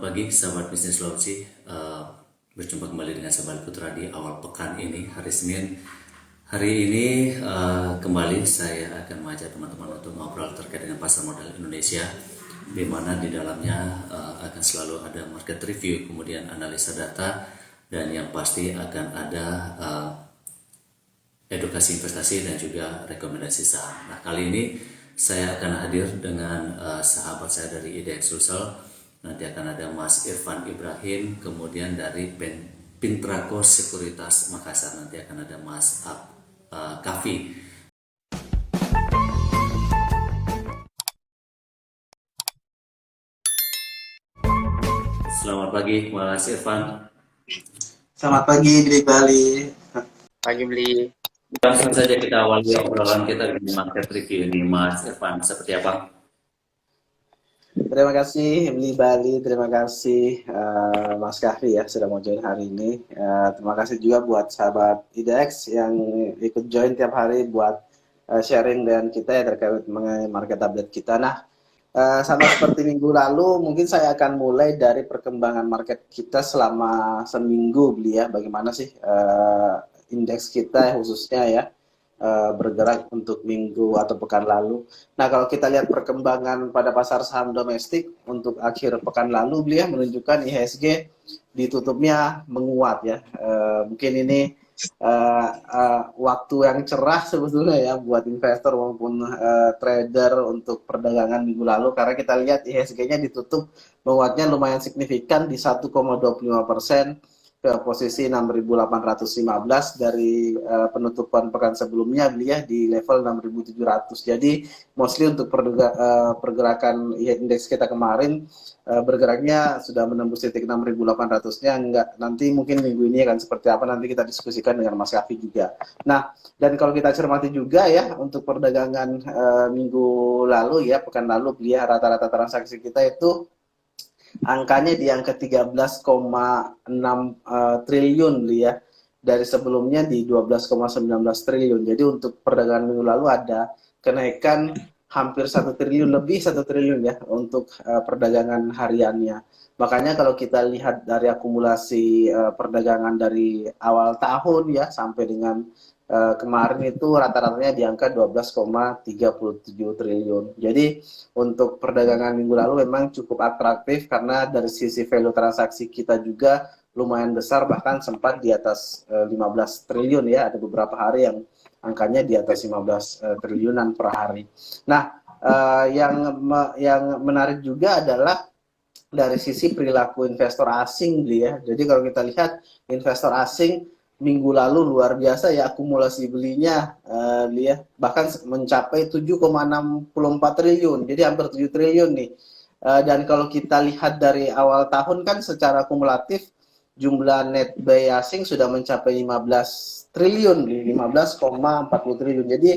pagi, sahabat bisnis Sulawesi. Berjumpa kembali dengan saya Bali Putra di awal pekan ini, hari Senin. Hari ini kembali saya akan mengajak teman-teman untuk ngobrol terkait dengan pasar modal Indonesia, di mana di dalamnya akan selalu ada market review, kemudian analisa data, dan yang pasti akan ada edukasi investasi dan juga rekomendasi saham. Nah, kali ini saya akan hadir dengan sahabat saya dari IDX Sulsel. Nanti akan ada Mas Irfan Ibrahim, kemudian dari Pintraco Sekuritas Makassar nanti akan ada Mas Kavi. Selamat pagi Mas Irfan. Selamat pagi di Bali. Pagi beli. Langsung saja kita awali obrolan kita di market review ini, Mas Irfan. Seperti apa? Terima kasih Beli Bali, terima kasih Mas Kahri ya sudah mau join hari ini. Terima kasih juga buat sahabat IDX yang ikut join tiap hari buat sharing dengan kita ya terkait mengenai market update kita. Nah, sama seperti minggu lalu, mungkin saya akan mulai dari perkembangan market kita selama seminggu Beli ya. Bagaimana sih indeks kita khususnya ya bergerak untuk minggu atau pekan lalu. Nah, kalau kita lihat perkembangan pada pasar saham domestik untuk akhir pekan lalu, beliau menunjukkan IHSG ditutupnya menguat ya. Mungkin ini waktu yang cerah sebetulnya ya buat investor maupun trader untuk perdagangan minggu lalu, karena kita lihat IHSG-nya ditutup menguatnya lumayan signifikan di 1,25%. Ke posisi 6.815 dari penutupan pekan sebelumnya beliau di level 6.700. Jadi mostly untuk pergerakan indeks kita kemarin bergeraknya sudah menembus titik 6.800-nya. Enggak, nanti mungkin minggu ini akan seperti apa nanti kita diskusikan dengan Mas Kavi juga. Nah, dan kalau kita cermati juga ya untuk perdagangan minggu lalu ya, pekan lalu beliau rata-rata transaksi kita itu angkanya di angka 13,6 triliun ya, dari sebelumnya di 12,19 triliun. Jadi untuk perdagangan minggu lalu ada kenaikan hampir 1 triliun, lebih 1 triliun ya untuk perdagangan hariannya. Makanya kalau kita lihat dari akumulasi perdagangan dari awal tahun ya sampai dengan kemarin itu rata-ratanya di angka 12,37 triliun. Jadi untuk perdagangan minggu lalu memang cukup atraktif karena dari sisi value transaksi kita juga lumayan besar, bahkan sempat di atas 15 triliun ya. Ada beberapa hari yang angkanya di atas 15 triliunan per hari. Nah, yang menarik juga adalah dari sisi perilaku investor asing ya. Jadi kalau kita lihat investor asing minggu lalu luar biasa ya, akumulasi belinya bahkan mencapai 7,64 triliun. Jadi hampir 7 triliun nih. Dan kalau kita lihat dari awal tahun kan secara kumulatif jumlah net buy asing sudah mencapai 15 triliun, 15,40 triliun. Jadi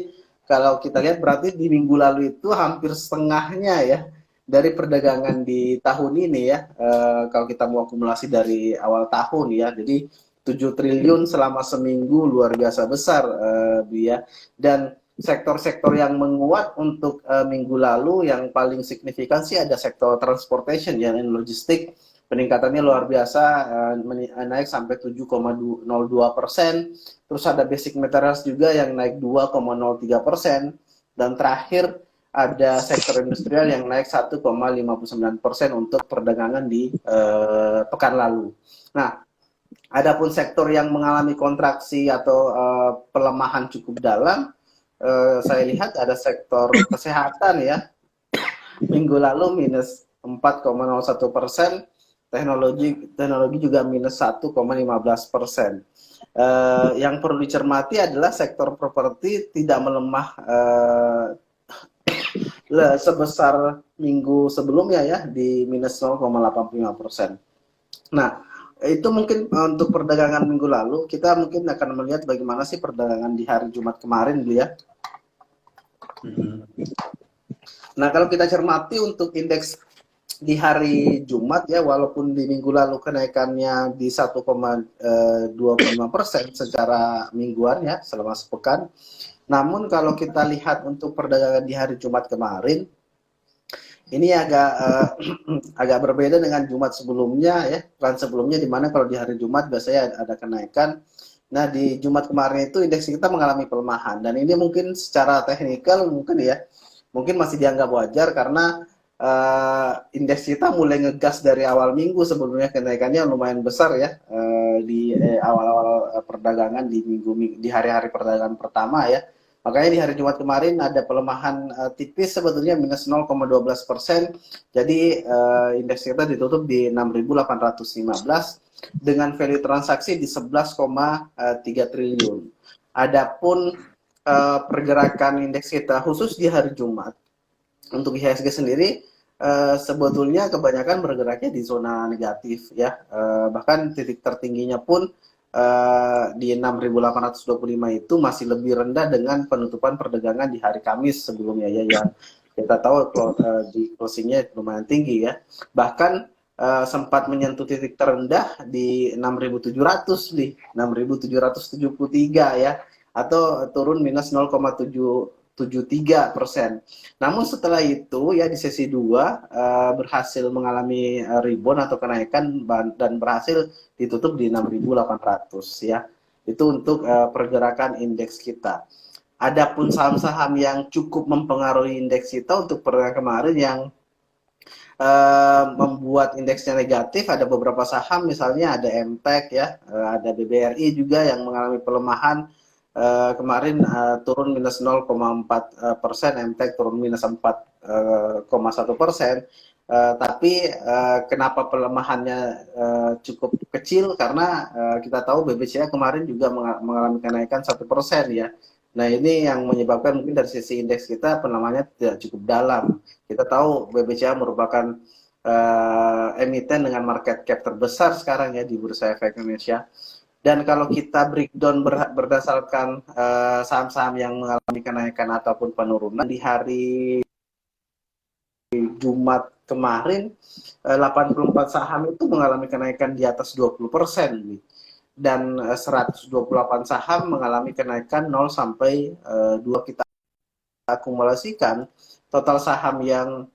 kalau kita lihat berarti di minggu lalu itu hampir setengahnya ya dari perdagangan di tahun ini ya. Kalau kita mau akumulasi dari awal tahun ya. Jadi 7 triliun selama seminggu luar biasa besar ya. Dan sektor-sektor yang menguat untuk minggu lalu yang paling signifikan sih ada sektor transportation yang logistik, peningkatannya luar biasa, naik sampai 7,02%. Terus ada basic materials juga yang naik 2,03%, dan terakhir ada sektor industrial yang naik 1,59% untuk perdagangan di pekan lalu. Nah, adapun sektor yang mengalami kontraksi atau pelemahan cukup dalam, saya lihat ada sektor kesehatan ya. Minggu lalu minus 4,01%, teknologi juga minus 1,15%. Yang perlu dicermati adalah sektor properti tidak melemah sebesar minggu sebelumnya ya, di minus 0,85%. Nah, itu mungkin untuk perdagangan minggu lalu. Kita mungkin akan melihat bagaimana sih perdagangan di hari Jumat kemarin ya. Nah, kalau kita cermati untuk indeks di hari Jumat ya, walaupun di minggu lalu kenaikannya di 1,25% secara mingguan ya selama sepekan, namun kalau kita lihat untuk perdagangan di hari Jumat kemarin Ini agak agak berbeda dengan Jumat sebelumnya ya, pekan sebelumnya di mana kalau di hari Jumat biasanya ada kenaikan. Nah, di Jumat kemarin itu indeks kita mengalami pelemahan dan ini mungkin secara teknikal mungkin ya, mungkin masih dianggap wajar karena indeks kita mulai ngegas dari awal minggu sebelumnya kenaikannya lumayan besar ya di awal-awal perdagangan di hari-hari perdagangan pertama ya. Makanya di hari Jumat kemarin ada pelemahan tipis sebetulnya minus 0,12%. Jadi indeks kita ditutup di 6.815 dengan value transaksi di 11,3 triliun. Adapun pergerakan indeks kita khusus di hari Jumat untuk IHSG sendiri sebetulnya kebanyakan bergeraknya di zona negatif ya. Bahkan titik tertingginya pun di 6.825 itu masih lebih rendah dengan penutupan perdagangan di hari Kamis sebelumnya ya, yang kita tahu di closingnya lumayan tinggi ya. Bahkan sempat menyentuh titik terendah di 6.700 nih, 6.773 ya, atau turun minus 0,73%. Namun setelah itu ya di sesi 2 berhasil mengalami rebound atau kenaikan dan berhasil ditutup di 6.800 ya. Itu untuk pergerakan indeks kita. Adapun saham-saham yang cukup mempengaruhi indeks kita untuk perdagangan kemarin yang membuat indeksnya negatif, ada beberapa saham misalnya ada MTEK ya, ada BBRI juga yang mengalami pelemahan. Kemarin turun minus 0,4%, MTEK turun minus 4,1%. Tapi kenapa pelemahannya cukup kecil? Karena kita tahu BBCA kemarin juga mengalami kenaikan 1% ya. Nah ini yang menyebabkan mungkin dari sisi indeks kita pelemahannya tidak cukup dalam. Kita tahu BBCA merupakan emiten dengan market cap terbesar sekarang ya di Bursa Efek Indonesia. Dan kalau kita breakdown berdasarkan saham-saham yang mengalami kenaikan ataupun penurunan di hari Jumat kemarin 84 saham itu mengalami kenaikan di atas 20% dan 128 saham mengalami kenaikan 0 sampai 2. Kita akumulasikan total saham yang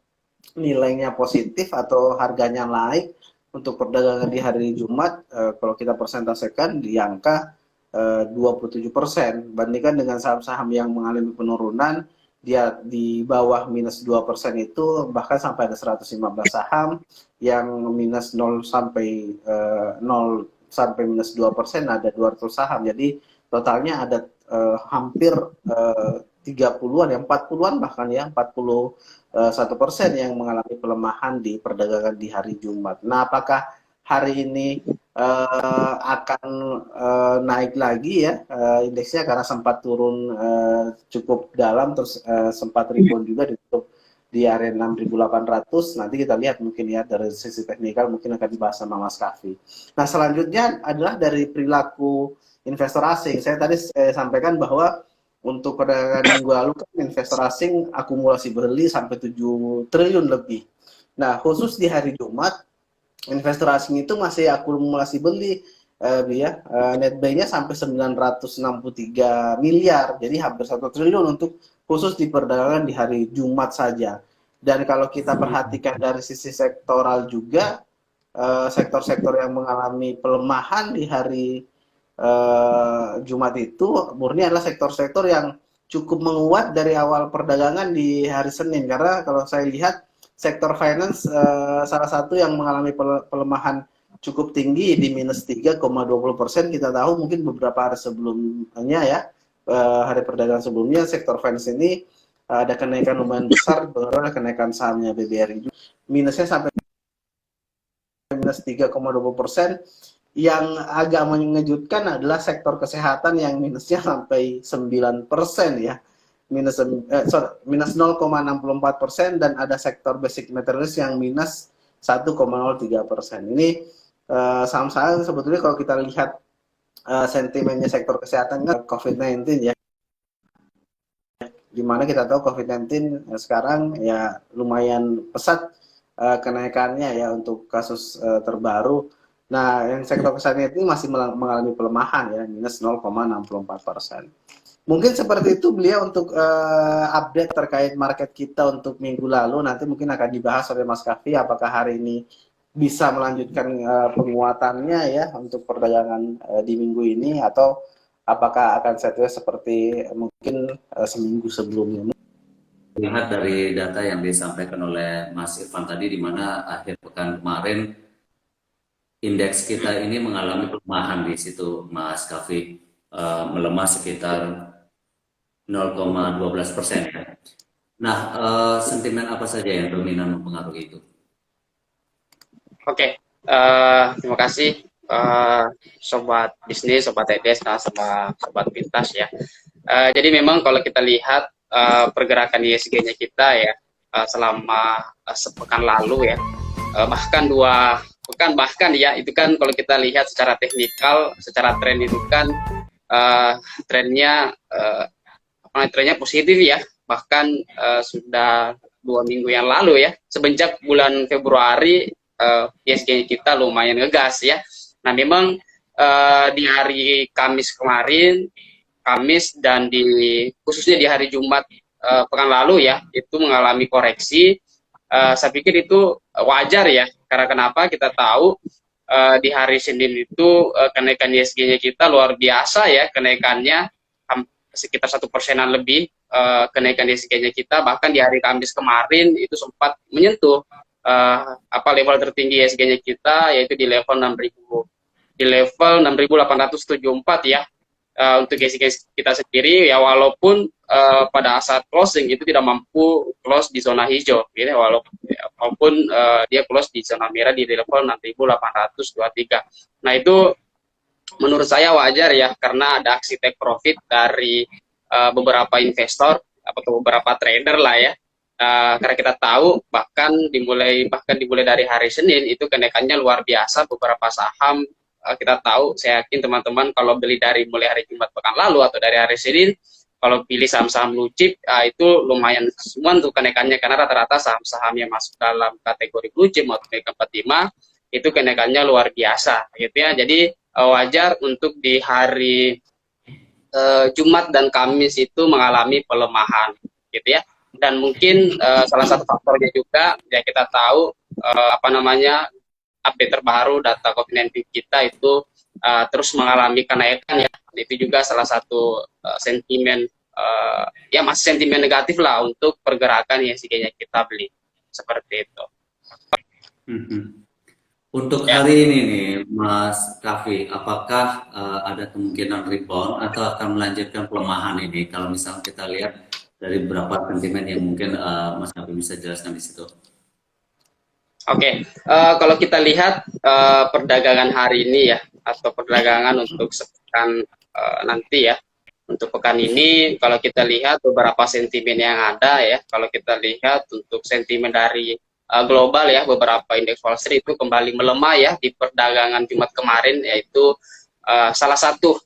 nilainya positif atau harganya naik untuk perdagangan di hari Jumat kalau kita persentasekan di angka 27%, bandingkan dengan saham-saham yang mengalami penurunan dia di bawah minus 2% itu, bahkan sampai ada 115 saham yang minus 0 sampai 0 sampai minus 2%, ada 200 saham. Jadi totalnya ada hampir 30-an ya, 40-an bahkan ya, 41% yang mengalami pelemahan di perdagangan di hari Jumat. Nah, apakah hari ini akan naik lagi ya indeksnya karena sempat turun cukup dalam, terus sempat rebound juga ditutup di area 6.800. Nanti kita lihat mungkin ya dari sisi teknikal mungkin akan dibahas sama Mas Kavi. Nah selanjutnya adalah dari perilaku investor asing. Saya tadi sampaikan bahwa untuk perdagangan minggu lalu kan investor asing akumulasi beli sampai 7 triliun lebih. Nah khusus di hari Jumat investor asing itu masih akumulasi beli net buy-nya sampai 963 miliar, jadi hampir 1 triliun untuk khusus di perdagangan di hari Jumat saja. Dan kalau kita perhatikan dari sisi sektoral juga, sektor-sektor yang mengalami pelemahan di hari Jumat itu murni adalah sektor-sektor yang cukup menguat dari awal perdagangan di hari Senin. Karena kalau saya lihat sektor finance salah satu yang mengalami pelemahan cukup tinggi di minus 3,20%. Kita tahu mungkin beberapa hari sebelumnya ya, hari perdagangan sebelumnya sektor finance ini ada kenaikan lumayan besar, baru ada kenaikan sahamnya BBRI juga. Minusnya sampai minus 3,20%. Yang agak mengejutkan adalah sektor kesehatan yang minusnya sampai 9% ya. Minus 0,64%, dan ada sektor basic materials yang minus 1,03%. Ini saham-saham sebetulnya kalau kita lihat sentimennya sektor kesehatan kan COVID-19 ya, dimana kita tahu COVID-19 sekarang ya lumayan pesat kenaikannya ya untuk kasus terbaru. Nah yang sektor kesehatan ini masih mengalami pelemahan ya, minus 0,64%. Mungkin seperti itu beliau untuk update terkait market kita untuk minggu lalu. Nanti mungkin akan dibahas oleh Mas Kavi apakah hari ini bisa melanjutkan penguatannya ya untuk perdagangan di minggu ini, atau apakah akan sideways seperti mungkin seminggu sebelumnya. Lihat dari data yang disampaikan oleh Mas Irfan tadi, di mana akhir pekan kemarin indeks kita ini mengalami pelemahan di situ, Mas Kavi. Melemah sekitar 0,12%. Nah, sentimen apa saja yang dominan mempengaruhi itu? Oke, terima kasih sobat bisnis, sobat EDS, sama sobat pintas ya. Jadi memang kalau kita lihat pergerakan ISG-nya kita ya selama sepekan lalu ya, bahkan 2 pekan bahkan ya, itu kan kalau kita lihat secara teknikal, secara tren itu kan trennya positif ya, bahkan sudah 2 minggu yang lalu ya, semenjak bulan Februari ISG kita lumayan ngegas ya. Nah memang di hari Kamis kemarin, dan khususnya di hari Jumat pekan lalu ya, itu mengalami koreksi. Saya pikir itu wajar ya, karena kenapa? Kita tahu di hari Senin itu kenaikan ISG-nya kita luar biasa ya, kenaikannya sekitar 1%-an lebih kenaikan ISG-nya kita. Bahkan di hari Kamis kemarin itu sempat menyentuh level tertinggi ISG-nya kita, yaitu di level 6.874 ya. Untuk ISG kita sendiri ya, walaupun pada saat closing itu tidak mampu close di zona hijau gitu, walaupun dia close di zona merah di level 6.823. Nah itu menurut saya wajar ya, karena ada aksi take profit dari beberapa investor atau beberapa trader lah ya. Karena kita tahu bahkan dimulai dari hari Senin itu kenaikannya luar biasa. Beberapa saham kita tahu, saya yakin teman-teman kalau beli dari mulai hari Jumat pekan lalu atau dari hari Senin, kalau pilih saham-saham blue chip itu lumayan semua untuk kenaikannya, karena rata-rata saham-saham yang masuk dalam kategori blue chip atau Mega 45 itu kenaikannya luar biasa gitu ya. Jadi wajar untuk di hari Jumat dan Kamis itu mengalami pelemahan gitu ya. Dan mungkin salah satu faktornya juga ya, kita tahu update terbaru data COVID-19 kita itu terus mengalami kenaikan ya. Itu juga salah satu sentimen masih sentimen negatif lah untuk pergerakan ISG-nya kita beli, seperti itu. Untuk hari ini nih, Mas Kavi, apakah ada kemungkinan rebound atau akan melanjutkan pelemahan ini? Kalau misalnya kita lihat dari beberapa sentimen yang mungkin Mas Kavi bisa jelaskan di situ. Oke, kalau kita lihat perdagangan hari ini ya, atau perdagangan untuk sepekan nanti ya, untuk pekan ini kalau kita lihat beberapa sentimen yang ada ya, kalau kita lihat untuk sentimen dari global ya, beberapa indeks Wall Street itu kembali melemah ya di perdagangan Jumat kemarin, yaitu salah satu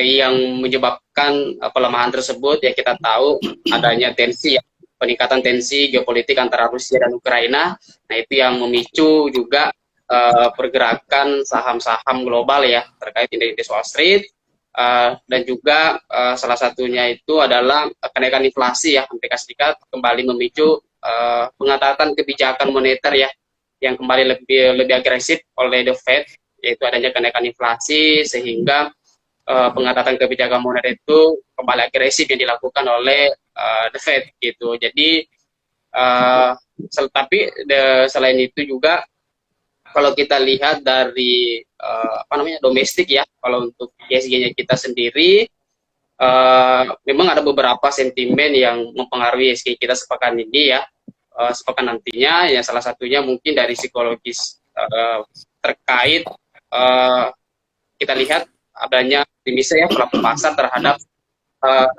yang menyebabkan pelemahan tersebut ya, kita tahu adanya tensi ya, peningkatan tensi geopolitik antara Rusia dan Ukraina. Nah itu yang memicu juga pergerakan saham-saham global ya, terkait indeks Wall Street, dan juga salah satunya itu adalah kenaikan inflasi ya. Amerika Serikat kembali memicu pengetatan kebijakan moneter ya, yang kembali lebih agresif oleh The Fed, yaitu adanya kenaikan inflasi, sehingga pengetatan kebijakan moneter itu kembali agresif yang dilakukan oleh The Fed gitu. Jadi tapi selain itu juga kalau kita lihat dari domestik ya, kalau untuk ISG-nya kita sendiri memang ada beberapa sentimen yang mempengaruhi ISG kita sepekan ini ya, sepekan nantinya ya. Salah satunya mungkin dari psikologis terkait kita lihat adanya optimisme ya pelaku pasar terhadap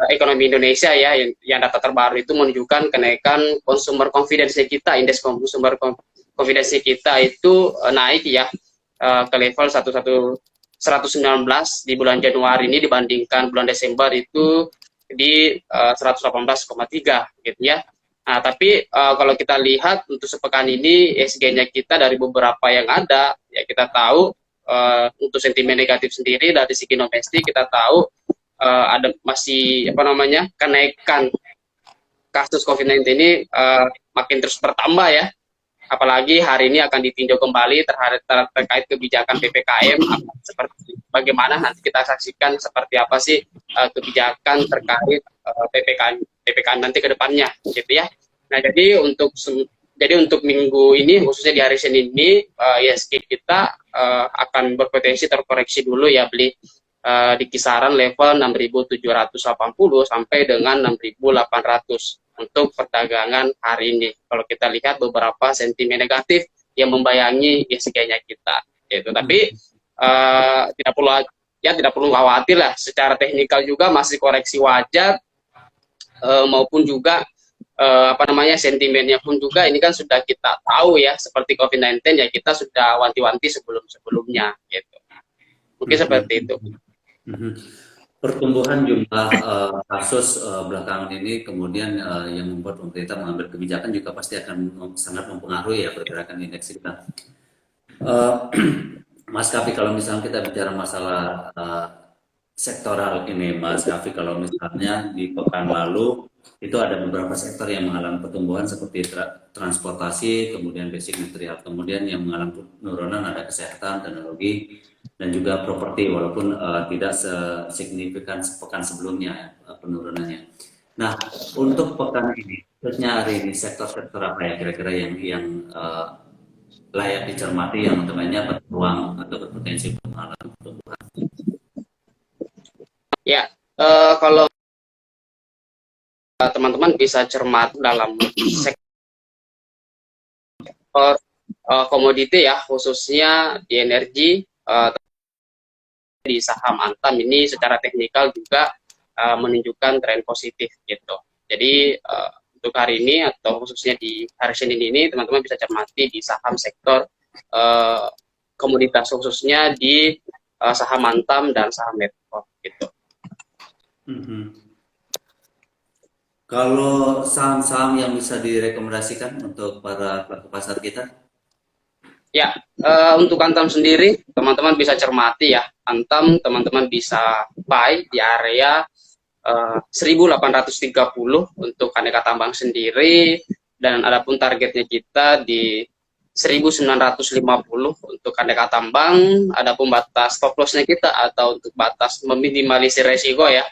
ekonomi Indonesia ya, yang data terbaru itu menunjukkan kenaikan consumer confidence kita, indeks consumer confidence kita itu naik ya ke level 119 di bulan Januari ini, dibandingkan bulan Desember itu di 118,3 gitu ya. Nah, tapi kalau kita lihat untuk sepekan ini ESG-nya kita dari beberapa yang ada ya, kita tahu untuk sentimen negatif sendiri dari segi domestik kita tahu ada masih apa namanya kenaikan kasus COVID-19 ini makin terus bertambah ya. Apalagi hari ini akan ditinjau kembali terkait kebijakan PPKM, seperti bagaimana nanti kita saksikan seperti apa sih kebijakan terkait PPKM nanti ke depannya, gitu ya. Nah, jadi untuk minggu ini, khususnya di hari Senin ini, ISG kita akan berpotensi terkoreksi dulu ya, beli di kisaran level 6.780 sampai dengan 6.800 untuk perdagangan hari ini. Kalau kita lihat beberapa sentimen negatif yang membayangi ISG-nya kita, gitu. Tapi tidak perlu khawatir lah. Secara teknikal juga masih koreksi wajar, maupun juga apa namanya sentimennya pun juga ini kan sudah kita tahu ya, seperti COVID-19 ya, kita sudah wanti-wanti sebelum-sebelumnya, gitu. Mungkin seperti itu. Pertumbuhan jumlah kasus belakangan ini kemudian yang membuat pemerintah mengambil kebijakan juga pasti akan sangat mempengaruhi ya pergerakan indeks kita. Mas Kavi, kalau misalnya kita bicara masalah sektoral ini, Mas Kavi, kalau misalnya di pekan lalu itu ada beberapa sektor yang mengalami pertumbuhan seperti transportasi, kemudian basic material, kemudian yang mengalami penurunan ada kesehatan, teknologi, dan juga properti, walaupun tidak sesignifikan sepekan sebelumnya penurunannya. Nah, untuk pekan ini, khususnya hari ini, sektor-sektor apa ya kira-kira yang layak dicermati, yang temannya berpeluang atau berpotensi mengalami pertumbuhan? Ya, kalau teman-teman bisa cermat dalam sektor komoditi ya, khususnya di energi, di saham Antam ini secara teknikal juga menunjukkan tren positif gitu. Jadi untuk hari ini atau khususnya di hari Senin ini, teman-teman bisa cermati di saham sektor komoditas, khususnya di saham Antam dan saham Medco gitu. Kalau saham-saham yang bisa direkomendasikan untuk para pelaku pasar kita? Ya, untuk Antam sendiri, teman-teman bisa cermati ya. Antam, teman-teman bisa buy di area 1830 untuk aneka tambang sendiri, dan adapun targetnya kita di 1950 untuk aneka tambang. Adapun batas stop loss-nya kita atau untuk batas meminimalisir resiko ya,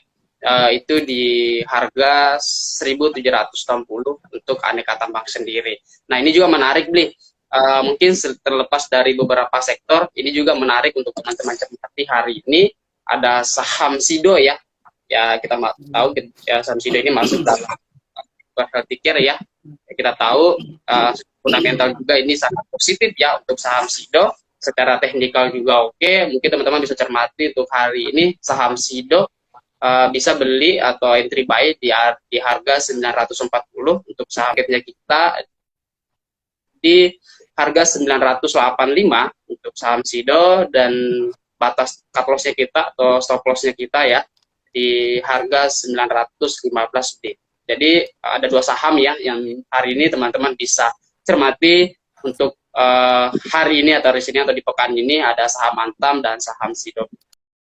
itu di harga 1760 untuk aneka tambang sendiri. Nah, ini juga menarik, beli. Mungkin terlepas dari beberapa sektor, ini juga menarik untuk teman-teman cermati hari ini. Ada saham Sido ya, kita tahu ya, saham Sido ini masuk dalam berpikir ya. Kita tahu fundamental juga ini sangat positif ya untuk saham Sido. Secara teknikal juga oke. Mungkin teman-teman bisa cermati untuk hari ini saham Sido bisa beli atau entry buy di harga 940 untuk saham kita di harga 985 untuk saham Sido, dan batas cut loss-nya kita atau stop loss-nya kita ya di harga 915 D. Jadi ada dua saham ya yang hari ini teman-teman bisa cermati untuk hari ini atau hari ini atau di pekan ini, ada saham Antam dan saham Sido.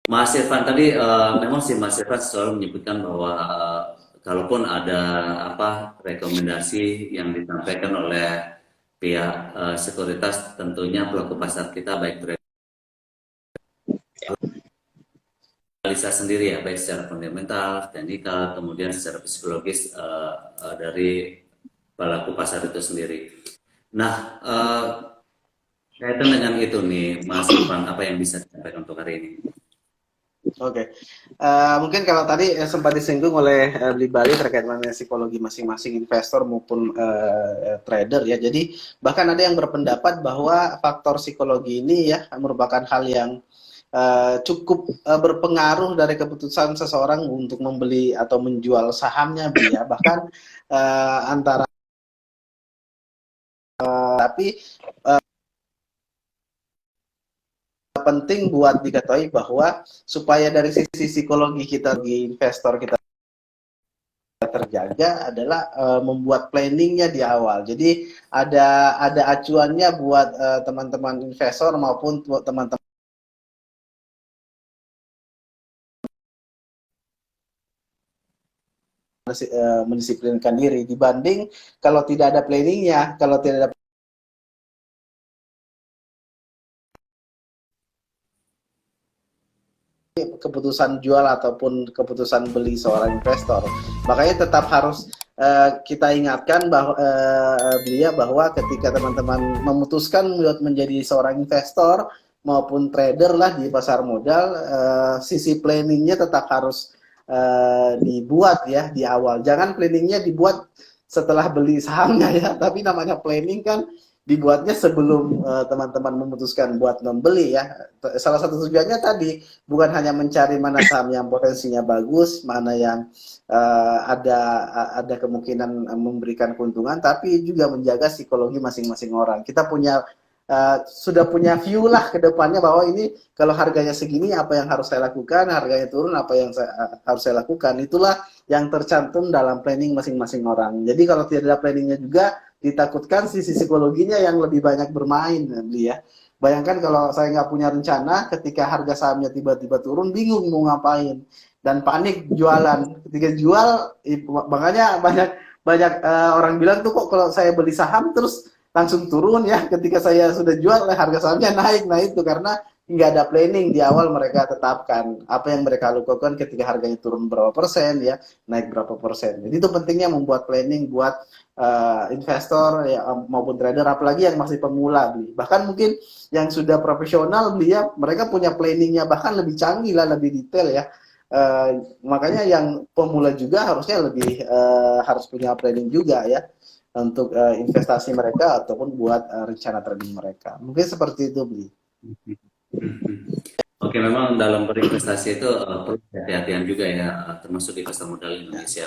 Mas Irfan tadi memang sih Mas Irfan selalu menyebutkan bahwa kalaupun ada rekomendasi yang disampaikan oleh pihak sekuritas, tentunya pelaku pasar kita baik analisa sendiri ya, baik secara fundamental, teknikal, kemudian secara psikologis dari pelaku pasar itu sendiri. Nah, kaitan dengan itu nih, Mas Irfan, apa yang bisa disampaikan untuk hari ini? Oke, mungkin kalau tadi sempat disinggung oleh Beli Bali terkait dengan psikologi masing-masing investor maupun trader ya. Jadi bahkan ada yang berpendapat bahwa faktor psikologi ini ya merupakan hal yang cukup berpengaruh dari keputusan seseorang untuk membeli atau menjual sahamnya, ya. Bahkan antara tapi penting buat diketahui bahwa supaya dari sisi psikologi kita di investor kita terjaga adalah membuat planningnya di awal. Jadi ada acuannya buat teman-teman investor maupun teman-teman mendisiplinkan diri dibanding kalau tidak ada planningnya, kalau tidak ada keputusan jual ataupun keputusan beli seorang investor. Makanya tetap harus kita ingatkan bahwa beliau bahwa ketika teman-teman memutuskan menjadi seorang investor maupun trader lah di pasar modal, sisi planningnya tetap harus dibuat ya di awal. Jangan planningnya dibuat setelah beli sahamnya ya, tapi namanya planning kan dibuatnya sebelum teman-teman memutuskan buat membeli ya. Salah satu tujuannya tadi bukan hanya mencari mana saham yang potensinya bagus, mana yang ada kemungkinan memberikan keuntungan, tapi juga menjaga psikologi masing-masing orang. Kita sudah punya view lah ke depannya bahwa ini kalau harganya segini apa yang harus saya lakukan, harganya turun apa yang harus saya lakukan. Itulah yang tercantum dalam planning masing-masing orang. Jadi kalau tidak ada planningnya juga, ditakutkan sisi psikologinya yang lebih banyak bermain ya. Bayangkan kalau saya nggak punya rencana, ketika harga sahamnya tiba-tiba turun, bingung mau ngapain dan panik jualan. Ketika jual, makanya banyak orang bilang tuh kok kalau saya beli saham terus langsung turun ya. Ketika saya sudah jual, harga sahamnya naik. Nah itu karena nggak ada planning di awal mereka tetapkan apa yang mereka lakukan ketika harganya turun berapa persen ya, naik berapa persen. Jadi itu pentingnya membuat planning buat investor ya, maupun trader, apalagi yang masih pemula beli. Bahkan mungkin yang sudah profesional beli ya, mereka punya planningnya bahkan lebih canggih lah, lebih detail ya. Makanya yang pemula juga harusnya lebih harus punya planning juga ya untuk investasi mereka ataupun buat rencana trading mereka. Mungkin seperti itu beli. Oke, memang dalam berinvestasi itu perlu hati-hatian juga ya, termasuk di pasar modal Indonesia.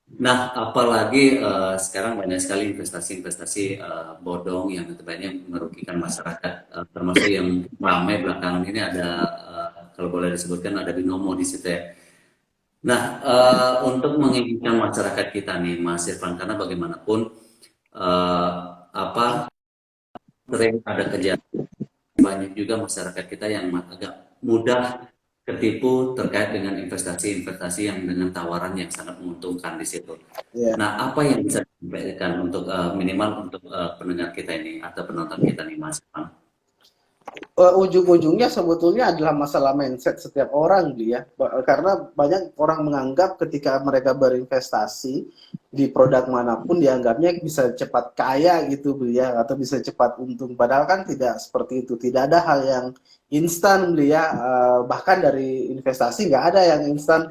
Nah, apalagi sekarang banyak sekali investasi-investasi bodong yang sebenarnya merugikan masyarakat, termasuk yang ramai belakangan ini ada, kalau boleh disebutkan ada binomo di situ ya. Nah, untuk mengingatkan masyarakat kita nih, Mas Irfan, karena bagaimanapun apa sering ada kejadian banyak juga masyarakat kita yang agak mudah ketipu terkait dengan investasi-investasi yang dengan tawaran yang sangat menguntungkan di situ. Yeah. Nah, apa yang bisa disampaikan untuk minimal untuk pendengar kita ini atau penonton kita nih, Mas? Ujung-ujungnya sebetulnya adalah masalah mindset setiap orang dia, karena banyak orang menganggap ketika mereka berinvestasi di produk manapun dianggapnya bisa cepat kaya gitu ya, atau bisa cepat untung, padahal kan tidak seperti itu. Tidak ada hal yang instan ya, bahkan dari investasi nggak ada yang instan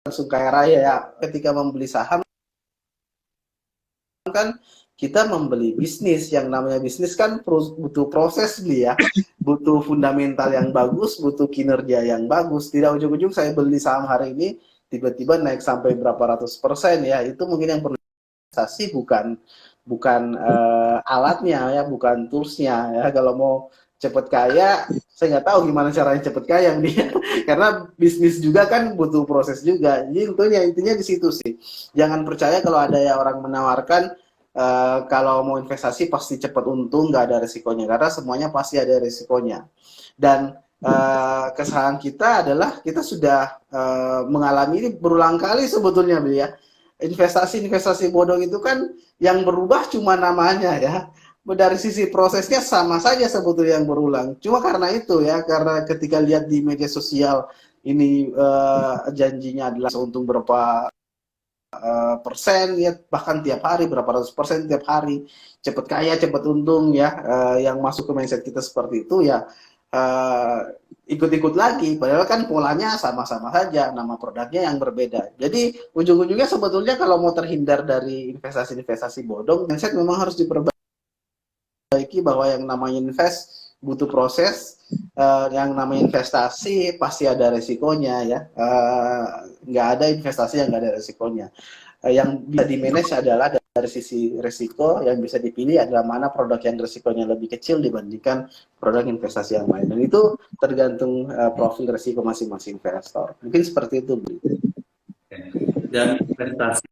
langsung kaya raya ya. Ketika membeli saham kan kita membeli bisnis, yang namanya bisnis kan butuh proses ya, butuh fundamental yang bagus, butuh kinerja yang bagus. Tidak ujung-ujung saya beli saham hari ini tiba-tiba naik sampai berapa ratus persen ya, itu mungkin yang perlu investasi bukan alatnya ya, bukan toolsnya ya. Kalau mau cepet kaya, saya nggak tahu gimana caranya cepet kaya dia, karena bisnis juga kan butuh proses juga. Jadi intinya di situ sih. Jangan percaya kalau ada ya orang menawarkan kalau mau investasi pasti cepat untung, nggak ada resikonya, karena semuanya pasti ada resikonya. Dan kesalahan kita adalah kita sudah mengalami ini berulang kali sebetulnya ya. Investasi bodong itu kan yang berubah cuma namanya ya. Dari sisi prosesnya sama saja sebetulnya yang berulang. Cuma karena itu ya, karena ketika lihat di media sosial ini janjinya adalah untung berapa persen ya, bahkan tiap hari berapa ratus persen tiap hari, cepet kaya cepet untung ya, yang masuk ke mindset kita seperti itu ya, ikut-ikut lagi, padahal kan polanya sama-sama saja, nama produknya yang berbeda. Jadi ujung-ujungnya sebetulnya kalau mau terhindar dari investasi-investasi bodong, mindset memang harus diperbaiki, bahwa yang namanya invest butuh proses, yang namanya investasi pasti ada resikonya ya, nggak ada investasi yang nggak ada resikonya. Yang bisa di-manage adalah dari sisi resiko, yang bisa dipilih adalah mana produk yang resikonya lebih kecil dibandingkan produk investasi yang lain, dan itu tergantung profil resiko masing-masing investor. Mungkin seperti itu, Bu. Dan investasi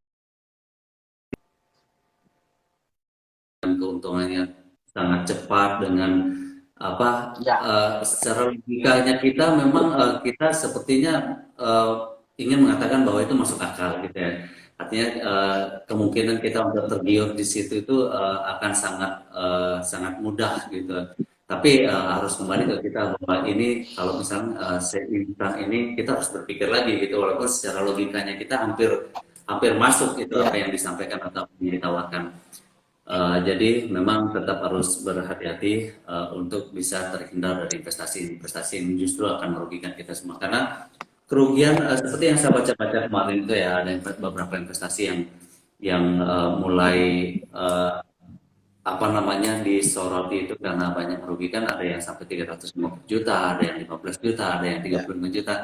dan keuntungannya sangat cepat dengan apa ya. Secara logikanya kita memang kita sepertinya ingin mengatakan bahwa itu masuk akal gitu ya. Artinya kemungkinan kita untuk tergiur di situ itu akan sangat mudah gitu. Tapi harus kembali ke kita bahwa ini kalau misalnya seinstan ini kita harus berpikir lagi gitu, walaupun secara logikanya kita hampir hampir masuk itu Ya, apa yang disampaikan atau yang ditawarkan. Jadi memang tetap harus berhati-hati untuk bisa terhindar dari investasi-investasi yang justru akan merugikan kita semua. Karena kerugian seperti yang saya baca-baca kemarin itu ya, ada beberapa investasi yang mulai apa namanya disoroti itu karena banyak merugikan. Ada yang sampai 350 juta, ada yang 15 juta, ada yang ya, 35 juta.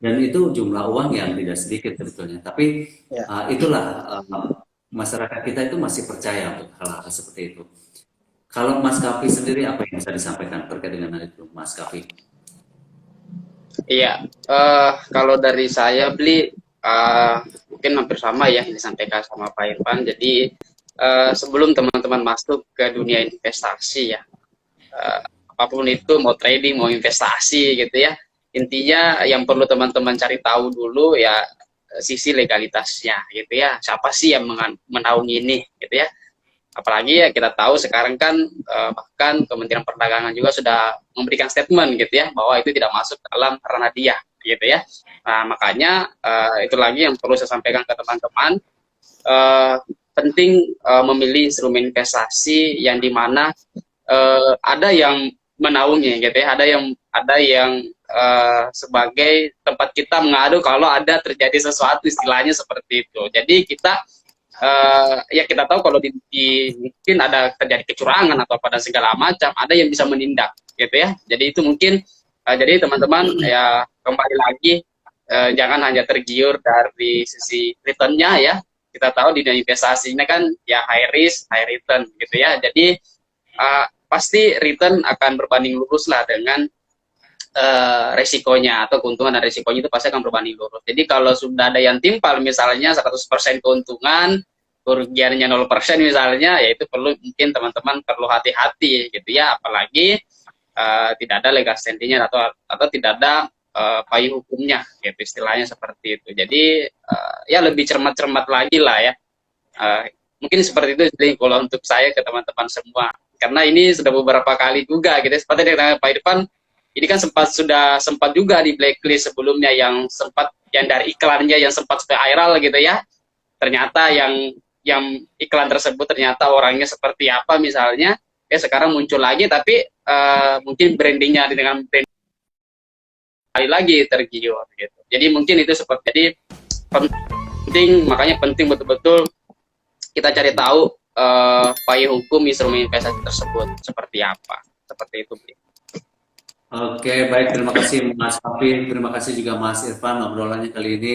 Dan itu jumlah uang yang tidak sedikit sebetulnya. Tapi ya. itulah masyarakat kita itu masih percaya untuk hal-hal seperti itu. Kalau Mas Kafi sendiri apa yang bisa disampaikan terkait dengan hal itu, Mas Kafi? Iya, kalau dari saya beli mungkin hampir sama ya yang disampaikan sama Pak Irfan. Jadi sebelum teman-teman masuk ke dunia investasi ya, eh, apapun itu mau trading mau investasi gitu ya, intinya yang perlu teman-teman cari tahu dulu ya sisi legalitasnya gitu ya. Siapa sih yang menaungi ini gitu ya? Apalagi ya kita tahu sekarang kan bahkan Kementerian Perdagangan juga sudah memberikan statement gitu ya bahwa itu tidak masuk dalam ranah dia gitu ya. Nah, makanya itu lagi yang perlu saya sampaikan ke teman-teman, uh, penting memilih instrumen investasi yang dimana ada yang menaungi gitu ya, ada yang sebagai tempat kita mengadu kalau ada terjadi sesuatu, istilahnya seperti itu. Jadi kita ya kita tahu kalau mungkin ada terjadi kecurangan atau pada segala macam, ada yang bisa menindak gitu ya. Jadi itu mungkin jadi teman-teman ya kembali lagi, jangan hanya tergiur dari sisi returnnya ya. Kita tahu di dunia investasi ini kan ya high risk high return gitu ya. Jadi pasti return akan berbanding lurus lah dengan resikonya, atau keuntungan dan resikonya itu pasti akan berbanding lurus. Jadi kalau sudah ada yang timpal misalnya 100% keuntungan, kerugiannya 0% misalnya, ya itu perlu, mungkin teman-teman perlu hati-hati gitu ya, apalagi tidak ada legal standingnya atau tidak ada payung hukumnya gitu, istilahnya seperti itu. Jadi ya lebih cermat-cermat lagi lah ya. Mungkin seperti itu jadi kalau untuk saya ke teman-teman semua, karena ini sudah beberapa kali juga gitu, seperti dengan Pak Irfan, ini kan sempat juga di blacklist sebelumnya, yang dari iklannya yang sempat viral gitu ya, ternyata yang iklan tersebut ternyata orangnya seperti apa misalnya, ya sekarang muncul lagi, tapi mungkin brandingnya dengan brand kali lagi tergiur gitu. Jadi mungkin itu seperti, jadi penting, makanya penting betul-betul kita cari tahu payung hukum instrumen investasi tersebut seperti apa, seperti itu. Oke, baik. Terima kasih Mas Kafi. Terima kasih juga Mas Irfan obrolannya kali ini.